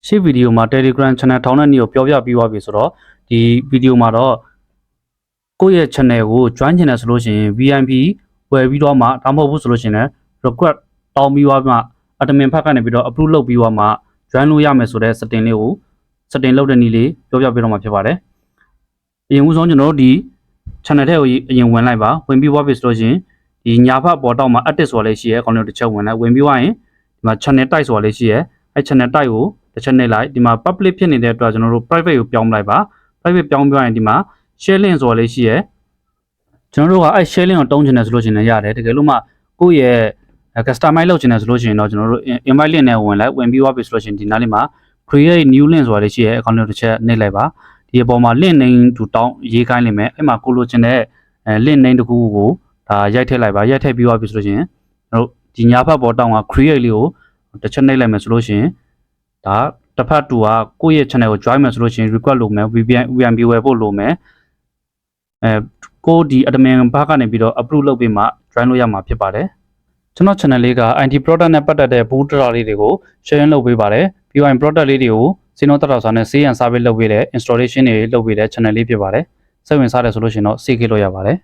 ရှေ့ဗီဒီယိုမှာ Telegram channel ထောင်းတဲ့နေ့ကိုပြောပြပြီးသွားပြီဆိုတော့ဒီဗီဒီယိုမှာတော့ကိုယ့်ရဲ့ channel ကို join ချင်တယ်ဆိုလို့ရှိရင် VIP ဝယ်ပြီးတော့မှဒါမှမဟုတ်ဘူးဆိုလို့ရှိရင်လည်း request တောင်းပြီးသွားမှ admin ဖက်ကနေပြီးတော့ approve လုပ်ပြီးသွားမှ join လို့ရမယ်ဆိုတဲ့ setting လေးကို setting လုပ်တဲ့နည်းလေးပြောပြပေးတော့မှာဖြစ်ပါတယ်အရင်ဦးဆုံးကျွန်တော်တို့ဒီ channel ထဲကိုအရင်ဝင်လိုက်ပါဝင်ပြီးသွားပြီဆိုလို့ရှိရင်ဒီညာဘက်ပေါ်တောက်မှာ active ဆိုတာလေးရှိရဲအကောင့်လေးတစ်ချက်ဝင်လိုက်ဝင်ပြီးသွားရင်ဒီမှာ channel type ဆိုတာလေးရှိရဲအဲ channel type ကိုတစ်ချက်နှိပ်လိုက်ဒီမှာ public ဖြစ်နေတဲ့အတွက်ကျွန်တော်တို့ private ကိုပြောင်းလိုက်ပါ private ပြောင်းပြရင်ဒီမှာ share link ဆိုတာလေးရှိရဲကျွန်တော်တို့ကအဲ share link ကိုတုံးချင်တယ်ဆိုလို့ရှိရင်လည်းရတယ်တကယ်လို့မှကိုယ့်ရဲ့ customize လုပ်ချင်တယ်ဆိုလို့ရှိရင်တော့ကျွန်တော်တို့ invite link နဲ့ဝင်လိုက်ဝင်ပြီးသွားပြီဆိုလို့ရှိရင်ဒီနားလေးမှာ create new link ဆိုတာလေးရှိရဲအကောင့်လေးတစ်ချက်နှိပ်လိုက်ပါဒီအပေါ်မှာ link name တူတောင်းရေးခိုင်းလိမ့်မယ်အဲ့မှာကိုလိုချင်တဲ့link name တခုကိုဒါရိုက်ထည့်လိုက်ပါရိုက်ထည့်ပြီးသွားပြီဆိုလို့ရှိရင်ကျွန်တော်တို့ဒီညာဘက်ပေါ်တောင်းက create လေးကိုတစ်ချက်နှိပ်လိုက်မယ်ဆိုလို့ရှိရင်ဒါတစ်ဖက်တူကကိုယ့်ရဲ့ channel ကို join မယ်ဆိုလို့ရှိရင် request လုပ်မယ် VPN ဝယ်ဖို့လုပ်မယ်ကိုဒီ admin ဘာကနေပြီးတော့ approve လုပ်ပြီးမှ join လို့ရမှာဖြစ်ပါတယ်ကျွန်တော် channel လေးက IT product နဲ့ပတ်သက်တဲ့ဘူးတရာလေးတွေကို share လုပ်ပေးပါတယ်ပြီးရင် product လေးတွေကိုစီနိုတရာစာနဲ့ CN service လုပ်ပေးတဲ့ installation တွေလုပ်ပေးတဲ့ channel လေးဖြစ်ပါတယ်စိတ်ဝင်စားတယ်ဆိုလို့ရှိရင်တော့ CK လို့ရပါတယ်